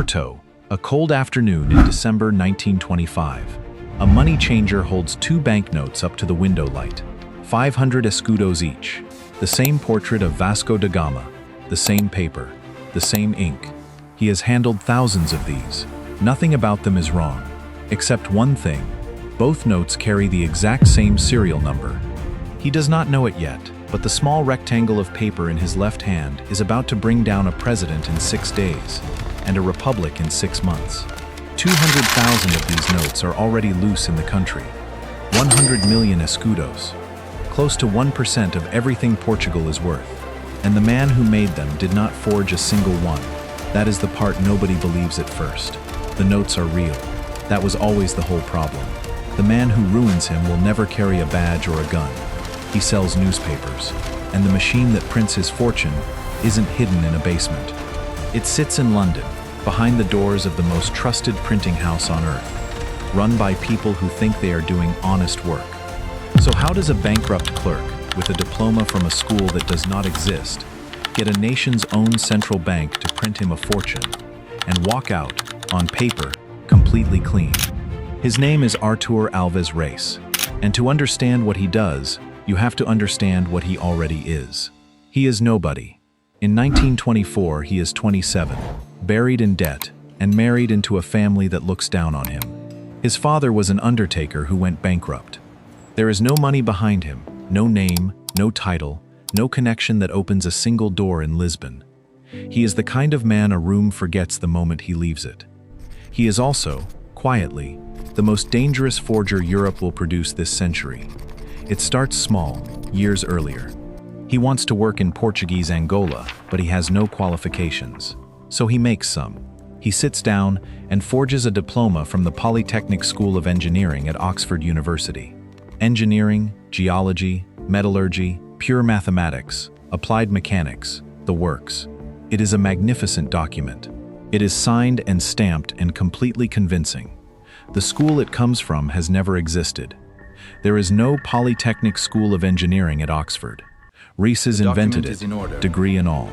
Porto, a cold afternoon in December 1925. A money changer holds 2 banknotes up to the window light, 500 escudos each, the same portrait of Vasco da Gama, the same paper, the same ink. He has handled thousands of these. Nothing about them is wrong, except one thing. Both notes carry the exact same serial number. He does not know it yet, but the small rectangle of paper in his left hand is about to bring down a president in 6 days, and a republic in 6 months. 200,000 of these notes are already loose in the country. 100 million escudos. Close to 1% of everything Portugal is worth. And the man who made them did not forge a single one. That is the part nobody believes at first. The notes are real. That was always the whole problem. The man who ruins him will never carry a badge or a gun. He sells newspapers, and the machine that prints his fortune isn't hidden in a basement. It sits in London, behind the doors of the most trusted printing house on earth, run by people who think they are doing honest work. So how does a bankrupt clerk, with a diploma from a school that does not exist, get a nation's own central bank to print him a fortune, and walk out, on paper, completely clean? His name is Artur Alves Reis, and to understand what he does, you have to understand what he already is. He is nobody. In 1924, he is 27, buried in debt, and married into a family that looks down on him. His father was an undertaker who went bankrupt. There is no money behind him, no name, no title, no connection that opens a single door in Lisbon. He is the kind of man a room forgets the moment he leaves it. He is also, quietly, the most dangerous forger Europe will produce this century. It starts small, years earlier. He wants to work in Portuguese Angola, but he has no qualifications. So he makes some. He sits down and forges a diploma from the Polytechnic School of Engineering at Oxford University. Engineering, geology, metallurgy, pure mathematics, applied mechanics, the works. It is a magnificent document. It is signed and stamped and completely convincing. The school it comes from has never existed. There is no Polytechnic School of Engineering at Oxford. Reis has invented it, degree and all,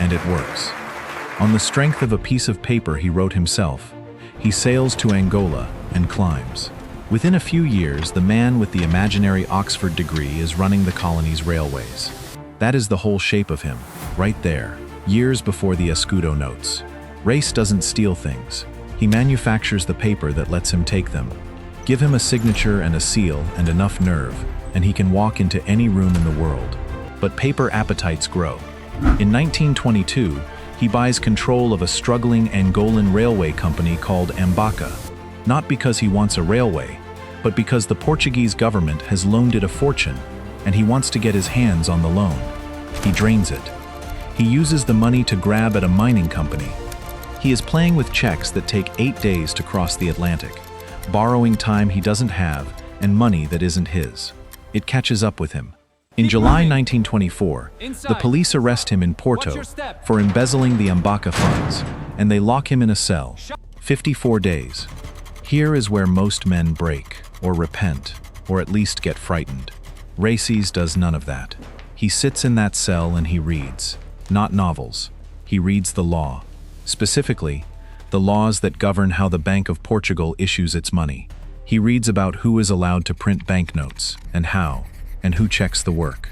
and it works. On the strength of a piece of paper he wrote himself, he sails to Angola and climbs. Within a few years, the man with the imaginary Oxford degree is running the colony's railways. That is the whole shape of him, right there, years before the escudo notes. Reis doesn't steal things. He manufactures the paper that lets him take them. Give him a signature and a seal and enough nerve, and he can walk into any room in the world. But paper appetites grow. In 1922, he buys control of a struggling Angolan railway company called Ambaca, not because he wants a railway, but because the Portuguese government has loaned it a fortune, and he wants to get his hands on the loan. He drains it. He uses the money to grab at a mining company. He is playing with checks that take 8 days to cross the Atlantic, borrowing time he doesn't have and money that isn't his. It catches up with him. In July 1924, the police arrest him in Porto for embezzling the Ambaca funds, and they lock him in a cell. 54 days. Here is where most men break, or repent, or at least get frightened. Reis does none of that. He sits in that cell and he reads. Not novels. He reads the law. Specifically, the laws that govern how the Bank of Portugal issues its money. He reads about who is allowed to print banknotes, and how, and who checks the work.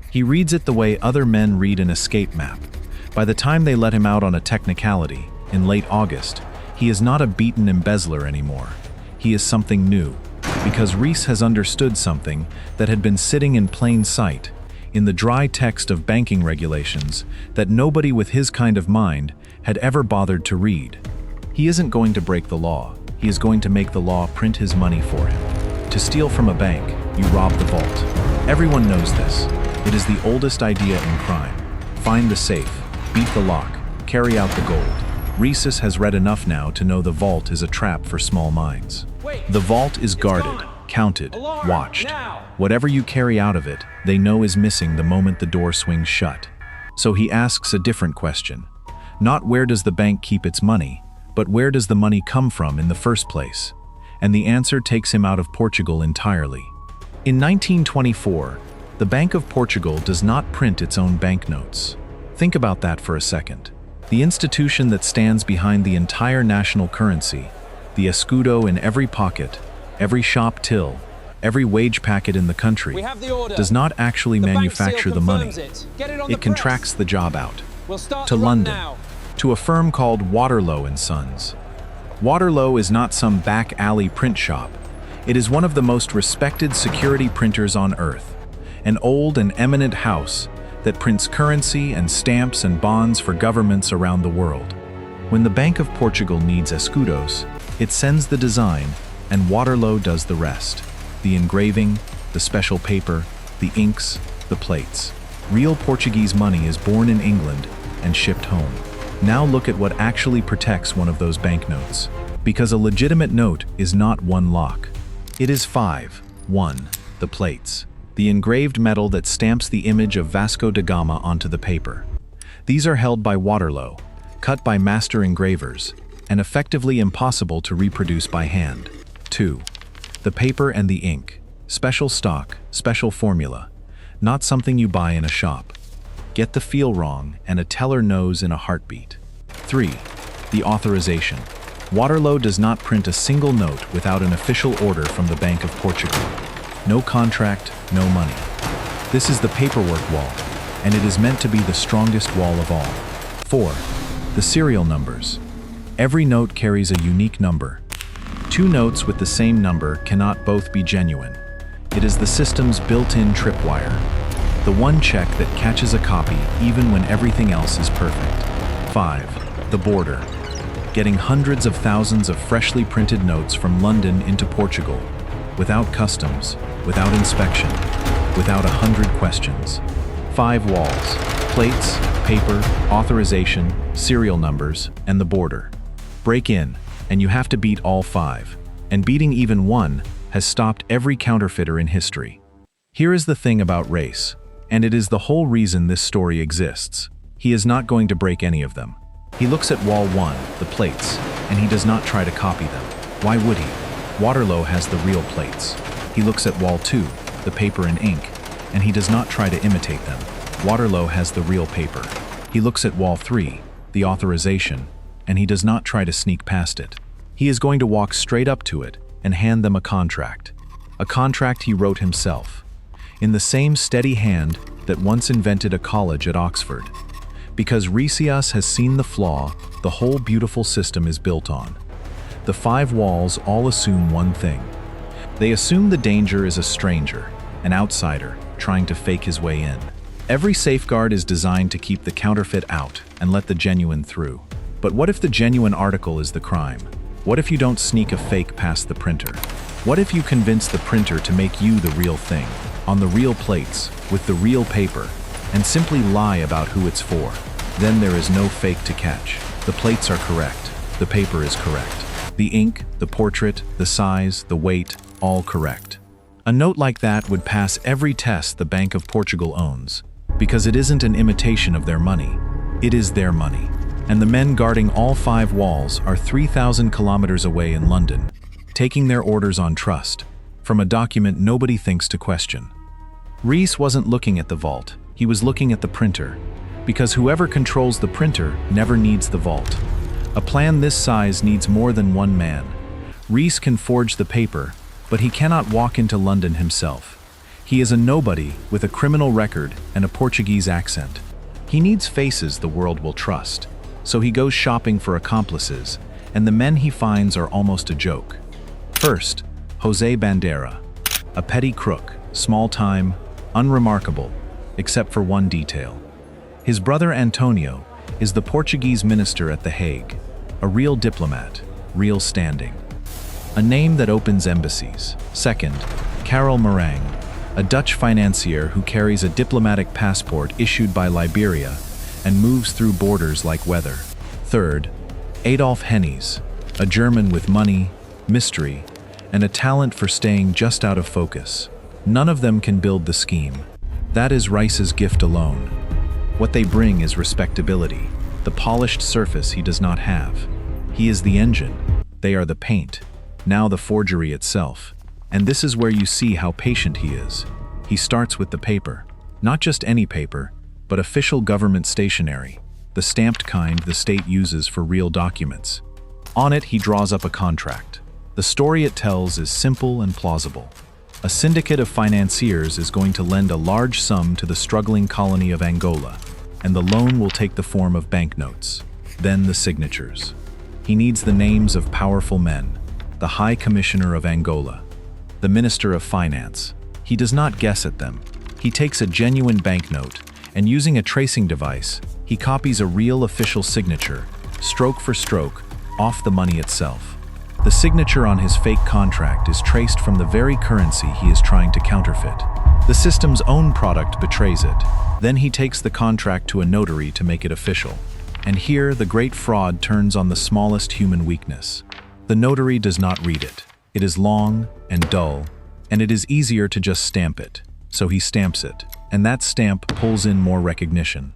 He reads it the way other men read an escape map. By the time they let him out on a technicality, in late August, he is not a beaten embezzler anymore. He is something new, because Reis has understood something that had been sitting in plain sight, in the dry text of banking regulations, that nobody with his kind of mind had ever bothered to read. He isn't going to break the law. He is going to make the law print his money for him. To steal from a bank, you rob the vault. Everyone knows this. It is the oldest idea in crime. Find the safe, beat the lock, carry out the gold. Reis has read enough now to know the vault is a trap for small minds. The vault is guarded, counted, watched. Whatever you carry out of it, they know is missing the moment the door swings shut. So he asks a different question. Not where does the bank keep its money, but where does the money come from in the first place? And the answer takes him out of Portugal entirely. In 1924, the Bank of Portugal does not print its own banknotes. Think about that for a second. the institution that stands behind the entire national currency, the escudo in every pocket, every shop till, every wage packet in the country, does not actually manufacture the money. It contracts the job out. To London, to a firm called Waterlow & Sons. Waterlow is not some back alley print shop. It is one of the most respected security printers on earth, an old and eminent house that prints currency and stamps and bonds for governments around the world. When the Bank of Portugal needs escudos, it sends the design, and Waterlow does the rest. The engraving, the special paper, the inks, the plates. Real Portuguese money is born in England and shipped home. Now look at what actually protects one of those banknotes. Because a legitimate note is not one lock. It is 5. 1. The plates. The engraved metal that stamps the image of Vasco da Gama onto the paper. These are held by Waterlow, cut by master engravers, and effectively impossible to reproduce by hand. 2. The paper and the ink. Special stock, special formula. Not something you buy in a shop. Get the feel wrong, and a teller knows in a heartbeat. 3. The authorization. Waterlow does not print a single note without an official order from the Bank of Portugal. No contract, no money. This is the paperwork wall, and it is meant to be the strongest wall of all. 4. The serial numbers. Every note carries a unique number. 2 notes with the same number cannot both be genuine. It is the system's built-in tripwire. The one check that catches a copy even when everything else is perfect. 5. The border. Getting hundreds of thousands of freshly printed notes from London into Portugal, without customs, without inspection, without 100 questions. 5 walls. Plates, paper, authorization, serial numbers, and the border. Break in, and you have to beat all 5. And beating even one has stopped every counterfeiter in history. Here is the thing about Reis, and it is the whole reason this story exists. He is not going to break any of them. He looks at wall 1, the plates, and he does not try to copy them. Why would he? Waterlow has the real plates. He looks at wall 2, the paper and ink, and he does not try to imitate them. Waterlow has the real paper. He looks at wall 3, the authorization, and he does not try to sneak past it. He is going to walk straight up to it and hand them a contract. A contract he wrote himself, in the same steady hand that once invented a college at Oxford. Because Reis has seen the flaw the whole beautiful system is built on. The 5 walls all assume one thing. They assume the danger is a stranger, an outsider, trying to fake his way in. Every safeguard is designed to keep the counterfeit out and let the genuine through. But what if the genuine article is the crime? What if you don't sneak a fake past the printer? What if you convince the printer to make you the real thing, on the real plates, with the real paper, and simply lie about who it's for? Then there is no fake to catch. The plates are correct. The paper is correct. The ink, the portrait, the size, the weight, all correct. A note like that would pass every test the Bank of Portugal owns, because it isn't an imitation of their money. It is their money. And the men guarding all 5 walls are 3,000 kilometers away in London, taking their orders on trust, from a document nobody thinks to question. Reis wasn't looking at the vault, he was looking at the printer, because whoever controls the printer never needs the vault. A plan this size needs more than one man. Reis can forge the paper, but he cannot walk into London himself. He is a nobody with a criminal record and a Portuguese accent. He needs faces the world will trust. So he goes shopping for accomplices, and the men he finds are almost a joke. First, José Bandeira, a petty crook, small-time, unremarkable, except for one detail. His brother Antonio is the Portuguese minister at The Hague, a real diplomat, real standing. A name that opens embassies. Second, Karel Marang, a Dutch financier who carries a diplomatic passport issued by Liberia and moves through borders like weather. Third, Adolf Hennies, a German with money, mystery, and a talent for staying just out of focus. None of them can build the scheme. That is Reis's gift alone. What they bring is respectability, the polished surface he does not have. He is the engine, they are the paint, now the forgery itself. And this is where you see how patient he is. He starts with the paper, not just any paper, but official government stationery, the stamped kind the state uses for real documents. On it, he draws up a contract. The story it tells is simple and plausible. A syndicate of financiers is going to lend a large sum to the struggling colony of Angola, and the loan will take the form of banknotes. Then the signatures. He needs the names of powerful men, the High Commissioner of Angola, the Minister of Finance. He does not guess at them. He takes a genuine banknote, and using a tracing device, he copies a real official signature, stroke for stroke, off the money itself. The signature on his fake contract is traced from the very currency he is trying to counterfeit. The system's own product betrays it. Then he takes the contract to a notary to make it official. And here, the great fraud turns on the smallest human weakness. The notary does not read it. It is long and dull, and it is easier to just stamp it. So he stamps it, and that stamp pulls in more recognition.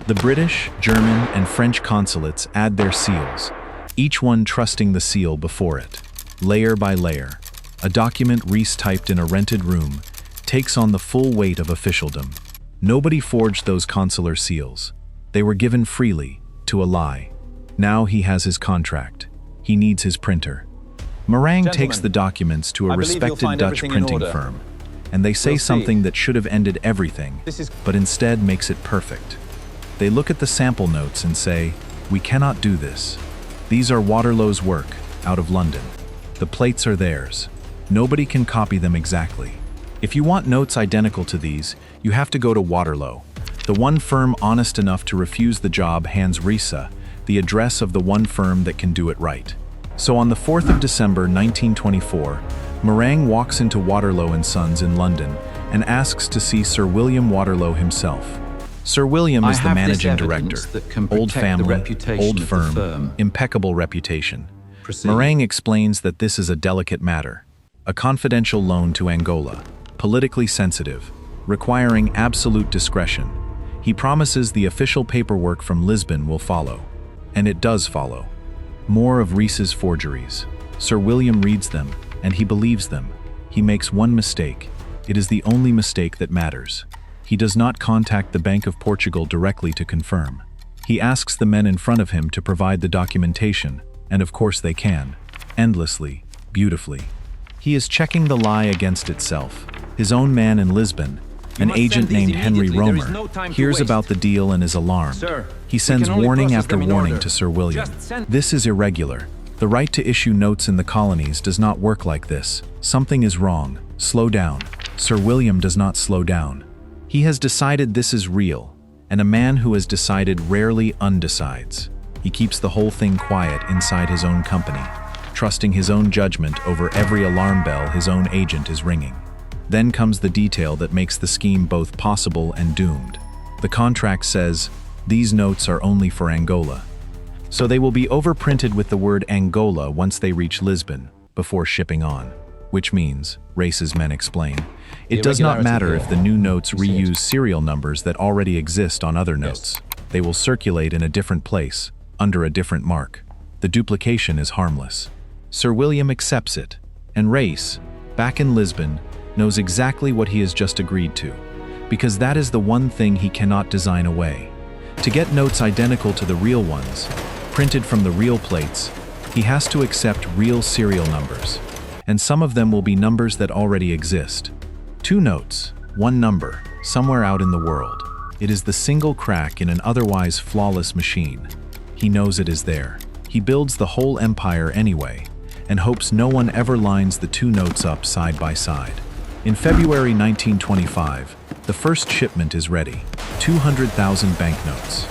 The British, German, and French consulates add their seals, each one trusting the seal before it. Layer by layer, a document Reis typed in a rented room takes on the full weight of officialdom. Nobody forged those consular seals. They were given freely, to a lie. Now he has his contract. He needs his printer. Meringue takes the documents to a respected Dutch printing firm, and they say something that should have ended everything, but instead makes it perfect. They look at the sample notes and say, "We cannot do this. These are Waterloo's work, out of London. The plates are theirs. Nobody can copy them exactly. If you want notes identical to these, you have to go to Waterloo." The one firm honest enough to refuse the job hands Reis the address of the one firm that can do it right. So on the 4th of December 1924, Meringue walks into Waterloo & Sons in London and asks to see Sir William Waterloo himself. Sir William is the managing director, old family, old firm, impeccable reputation. Meringue explains that this is a delicate matter, a confidential loan to Angola, politically sensitive, requiring absolute discretion. He promises the official paperwork from Lisbon will follow, and it does follow. More of Reis's forgeries. Sir William reads them, and he believes them. He makes one mistake. It is the only mistake that matters. He does not contact the Bank of Portugal directly to confirm. He asks the men in front of him to provide the documentation, and of course they can. Endlessly, beautifully. He is checking the lie against itself. His own man in Lisbon, an agent named Henry Romer, hears about the deal and is alarmed. He sends warning after warning to Sir William. This is irregular. The right to issue notes in the colonies does not work like this. Something is wrong. Slow down. Sir William does not slow down. He has decided this is real, and a man who has decided rarely undecides. He keeps the whole thing quiet inside his own company, trusting his own judgment over every alarm bell his own agent is ringing. Then comes the detail that makes the scheme both possible and doomed. The contract says, these notes are only for Angola. So they will be overprinted with the word Angola once they reach Lisbon, before shipping on. Which means, Reis's men explain, it does not matter if the new notes reuse serial numbers that already exist on other notes. They will circulate in a different place, under a different mark. The duplication is harmless. Sir William accepts it, and Reis, back in Lisbon, knows exactly what he has just agreed to, because that is the one thing he cannot design away. To get notes identical to the real ones, printed from the real plates, he has to accept real serial numbers, and some of them will be numbers that already exist. 2 notes, 1 number, somewhere out in the world. It is the single crack in an otherwise flawless machine. He knows it is there. He builds the whole empire anyway, and hopes no one ever lines the 2 notes up side by side. In February 1925, the first shipment is ready. 200,000 banknotes.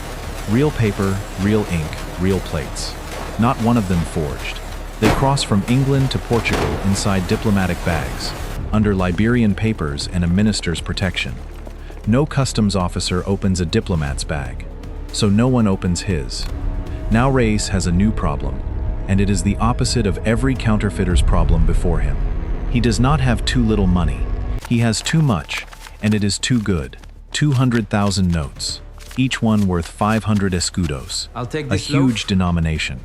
Real paper, real ink, real plates. Not one of them forged. They cross from England to Portugal inside diplomatic bags, under Liberian papers and a minister's protection. No customs officer opens a diplomat's bag, so no one opens his. Now Reis has a new problem, and it is the opposite of every counterfeiter's problem before him. He does not have too little money. He has too much, and it is too good. 200,000 notes, each one worth 500 escudos, a huge denomination.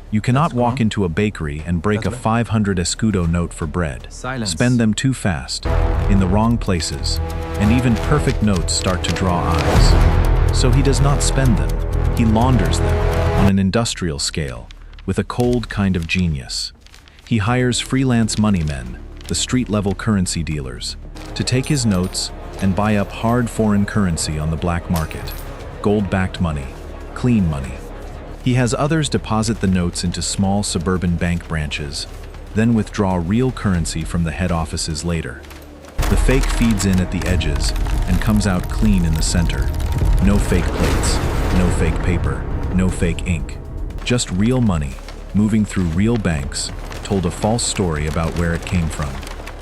You cannot walk into a bakery and break a 500 escudo note for bread. Spend them too fast, in the wrong places, and even perfect notes start to draw eyes. So he does not spend them. He launders them on an industrial scale with a cold kind of genius. He hires freelance money men, the street-level currency dealers, to take his notes and buy up hard foreign currency on the black market. Gold-backed money, clean money. He has others deposit the notes into small suburban bank branches, then withdraw real currency from the head offices later. The fake feeds in at the edges and comes out clean in the center. No fake plates, no fake paper, no fake ink. Just real money, moving through real banks, told a false story about where it came from.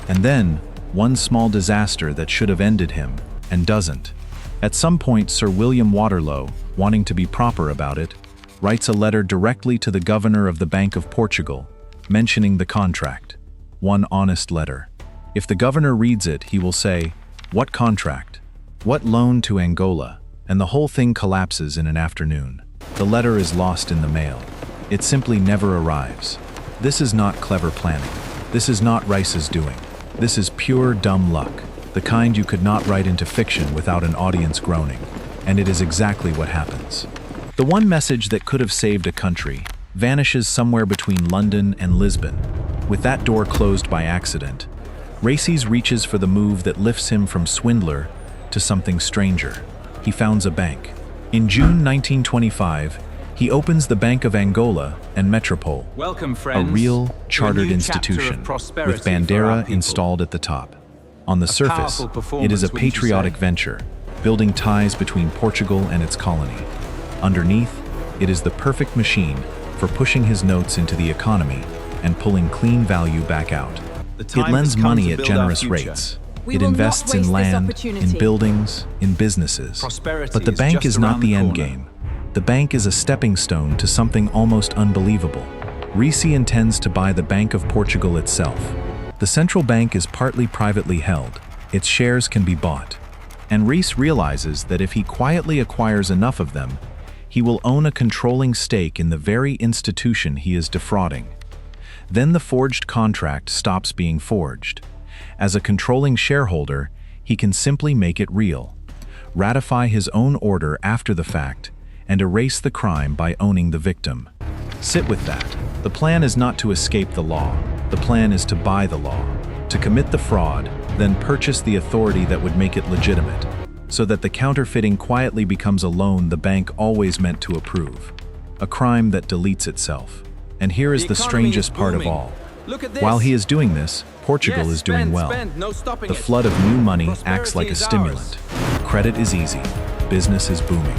And then, one small disaster that should have ended him, and doesn't. At some point, Sir William Waterlow, wanting to be proper about it, writes a letter directly to the governor of the Bank of Portugal, mentioning the contract. One honest letter. If the governor reads it, he will say, "What contract? What loan to Angola?" And the whole thing collapses in an afternoon. The letter is lost in the mail. It simply never arrives. This is not clever planning. This is not Reis's doing. This is pure dumb luck, the kind you could not write into fiction without an audience groaning. And it is exactly what happens. The one message that could have saved a country vanishes somewhere between London and Lisbon. With that door closed by accident, Reis reaches for the move that lifts him from swindler to something stranger. He founds a bank. In June 1925, he opens the Bank of Angola and Metropole, Welcome, friends, a real chartered institution with bandera installed at the top. On the surface, it is a patriotic venture, building ties between Portugal and its colony. Underneath, it is the perfect machine for pushing his notes into the economy and pulling clean value back out. It lends money at generous rates. It invests in land, in buildings, in businesses. But the bank is not the end game. The bank is a stepping stone to something almost unbelievable. Reis intends to buy the Bank of Portugal itself. The central bank is partly privately held. Its shares can be bought. And Reis realizes that if he quietly acquires enough of them, he will own a controlling stake in the very institution he is defrauding. Then the forged contract stops being forged. As a controlling shareholder, he can simply make it real, ratify his own order after the fact, and erase the crime by owning the victim. Sit with that. The plan is not to escape the law. The plan is to buy the law, to commit the fraud, then purchase the authority that would make it legitimate, so that the counterfeiting quietly becomes a loan the bank always meant to approve. A crime that deletes itself. And here is the strangest part of all. While he is doing this, Portugal is doing well. The flood of new money acts like a stimulant. Credit is easy. Business is booming.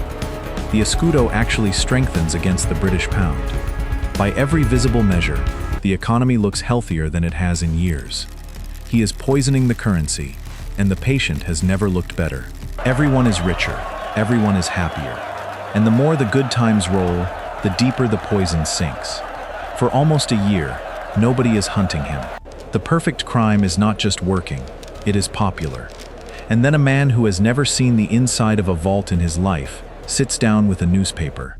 The escudo actually strengthens against the British pound. By every visible measure, the economy looks healthier than it has in years. He is poisoning the currency, and the patient has never looked better. Everyone is richer, everyone is happier. And the more the good times roll, the deeper the poison sinks. For almost a year, nobody is hunting him. The perfect crime is not just working, it is popular. And then a man who has never seen the inside of a vault in his life sits down with a newspaper.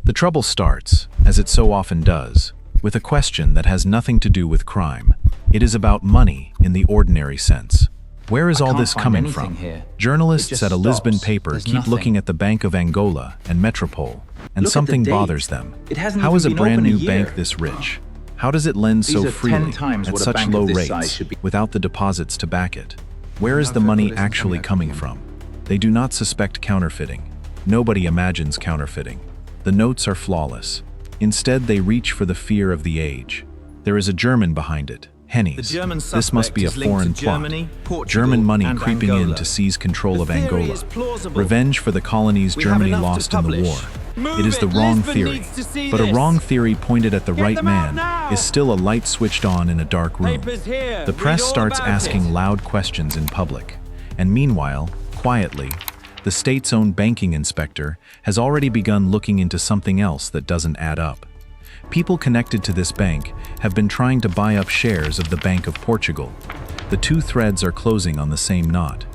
The trouble starts, as it so often does, with a question that has nothing to do with crime. It is about money in the ordinary sense. Where is all this coming from? Journalists at a Lisbon paper keep looking at the Bank of Angola and Metropole, and something bothers them. How is a brand new bank this rich? How does it lend so freely at such low rates without the deposits to back it? Where is the money actually coming from? They do not suspect counterfeiting. Nobody imagines counterfeiting. The notes are flawless. Instead, they reach for the fear of the age. There is a German behind it. Hennies. This must be a foreign plot. German money creeping in to seize control of Angola. Revenge for the colonies Germany lost in the war. It is the wrong theory, but a wrong theory pointed at the right man is still a light switched on in a dark room. The press starts asking loud questions in public, and meanwhile, quietly, the state's own banking inspector has already begun looking into something else that doesn't add up. People connected to this bank have been trying to buy up shares of the Bank of Portugal. The two threads are closing on the same knot.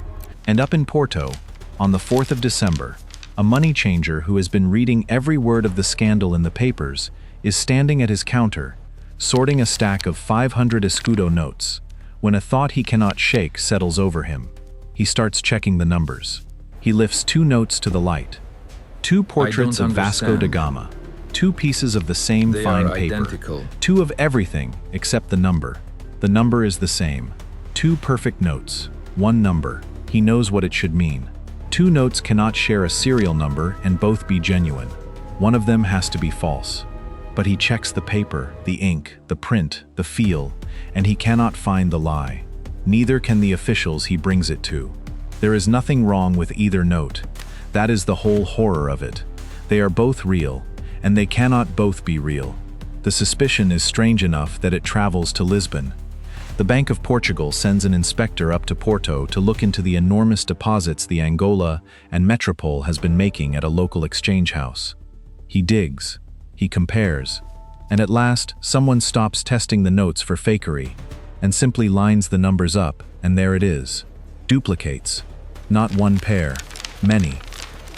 And up in Porto, on the 4th of December, a money changer who has been reading every word of the scandal in the papers is standing at his counter, sorting a stack of 500 escudo notes, when a thought he cannot shake settles over him. He starts checking the numbers. He lifts two notes to the light. Two portraits don't of Vasco da understand. Gama. Two pieces of the same They fine are paper. identical. Two of everything except the number. The number is the same. Two perfect notes. One number. He knows what it should mean. Two notes cannot share a serial number and both be genuine. One of them has to be false. But he checks the paper, the ink, the print, the feel, and he cannot find the lie. Neither can the officials he brings it to. There is nothing wrong with either note. That is the whole horror of it. They are both real, and they cannot both be real. The suspicion is strange enough that it travels to Lisbon. The Bank of Portugal sends an inspector up to Porto to look into the enormous deposits the Angola and Metropole has been making at a local exchange house. He digs, he compares, and at last someone stops testing the notes for fakery and simply lines the numbers up, and there it is. Duplicates. Not one pair, many.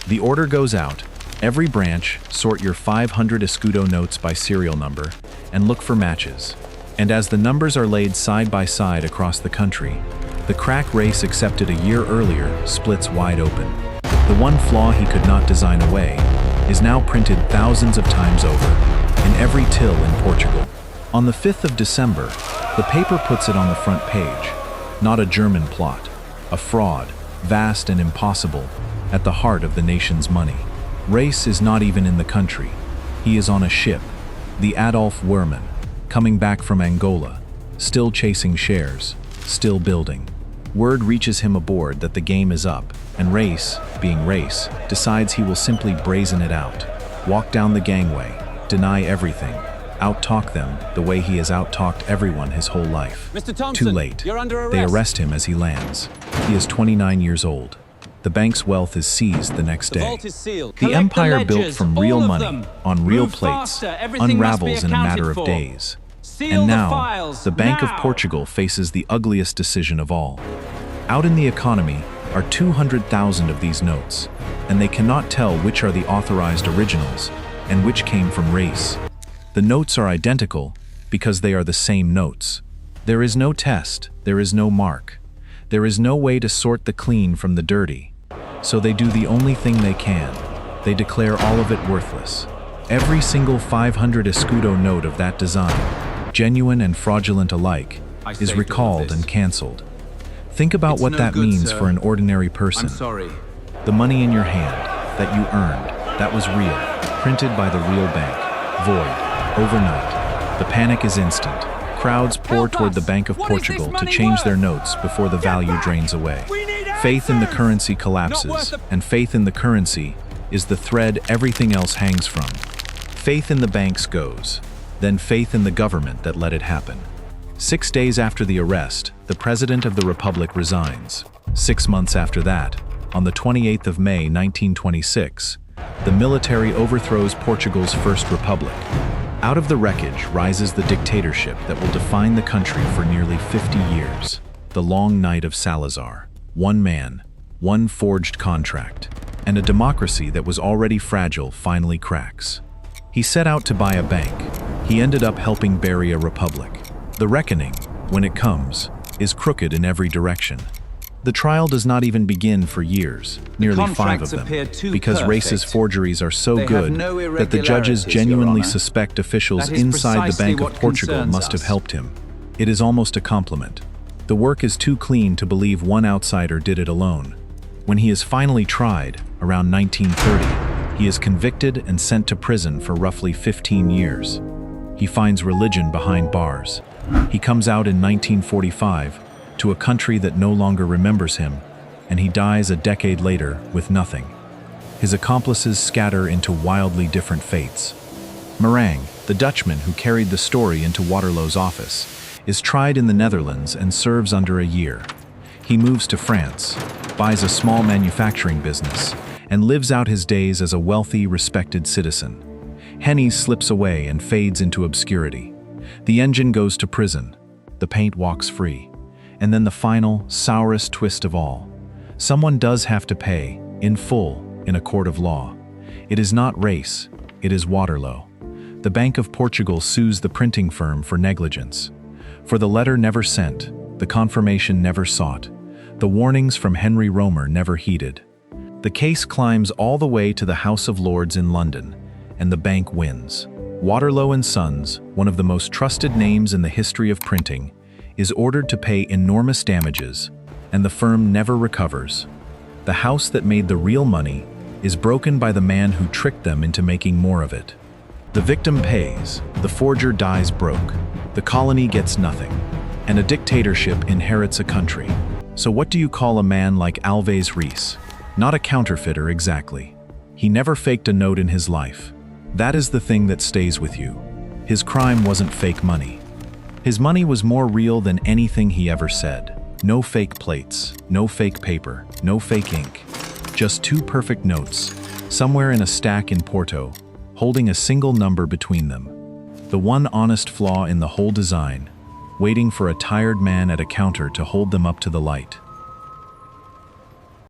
The order goes out. Every branch, sort your 500 escudo notes by serial number and look for matches. And as the numbers are laid side by side across the country, the crack race accepted a year earlier splits wide open. The one flaw he could not design away is now printed thousands of times over, in every till in Portugal. On the 5th of December, the paper puts it on the front page. Not a German plot, a fraud, vast and impossible, at the heart of the nation's money. Reis is not even in the country. He is on a ship, the Adolf Werman, coming back from Angola, still chasing shares, still building. Word reaches him aboard that the game is up, and Reis, being Reis, decides he will simply brazen it out, walk down the gangway, deny everything, out-talk them the way he has out-talked everyone his whole life. Mr. Thompson, Too late. you're under arrest. They arrest him as he lands. He is 29 years old. The bank's wealth is seized the next The day. vault is sealed. The Collect empire ledgers, built from all real of money, them. on real Move plates, faster, everything must be unravels in a matter of accounted for. days. Seal And the now, files, the Bank of now. Portugal faces the ugliest decision of all. Out in the economy are 200,000 of these notes, and they cannot tell which are the authorized originals and which came from Reis. The notes are identical because they are the same notes. There is no test, there is no mark. There is no way to sort the clean from the dirty. So they do the only thing they can. They declare all of it worthless. Every single 500 escudo note of that design, genuine and fraudulent alike, is recalled and cancelled. Think about what that means for an ordinary person. I'm sorry. The money in your hand, that you earned, that was real, printed by the real bank, void, overnight. The panic is instant. Crowds pour toward the Bank of Portugal to change their notes before the value drains away. Faith in the currency collapses, and faith in the currency is the thread everything else hangs from. Faith in the banks goes, then faith in the government that let it happen. 6 days after the arrest, the President of the Republic resigns. 6 months after that, on the 28th of May 1926, the military overthrows Portugal's first republic. Out of the wreckage rises the dictatorship that will define the country for nearly 50 years. The long night of Salazar. One man, one forged contract, and a democracy that was already fragile finally cracks. He set out to buy a bank. He ended up helping bury a republic. The reckoning, when it comes, is crooked in every direction. The trial does not even begin for years, nearly 5 of them, because Reis's forgeries are so good that the judges genuinely suspect officials inside the Bank of Portugal must have helped him. It is almost a compliment. The work is too clean to believe one outsider did it alone. When he is finally tried, around 1930, he is convicted and sent to prison for roughly 15 years. He finds religion behind bars. He comes out in 1945 to a country that no longer remembers him, and he dies a decade later with nothing. His accomplices scatter into wildly different fates. Meringue, the Dutchman who carried the story into Waterloo's office, is tried in the Netherlands and serves under a year. He moves to France, buys a small manufacturing business, and lives out his days as a wealthy, respected citizen. Henny slips away and fades into obscurity. The engine goes to prison. The paint walks free. And then the final, sourest twist of all. Someone does have to pay, in full, in a court of law. It is not Reis, it is Waterloo. The Bank of Portugal sues the printing firm for negligence. For the letter never sent, the confirmation never sought, the warnings from Henry Romer never heeded. The case climbs all the way to the House of Lords in London, and the bank wins. Waterlow and Sons, one of the most trusted names in the history of printing, is ordered to pay enormous damages, and the firm never recovers. The house that made the real money is broken by the man who tricked them into making more of it. The victim pays, the forger dies broke, the colony gets nothing, and a dictatorship inherits a country. So what do you call a man like Alves Reis? Not a counterfeiter exactly. He never faked a note in his life. That is the thing that stays with you. His crime wasn't fake money. His money was more real than anything he ever said. No fake plates, no fake paper, no fake ink. Just two perfect notes, somewhere in a stack in Porto, holding a single number between them. The one honest flaw in the whole design, waiting for a tired man at a counter to hold them up to the light.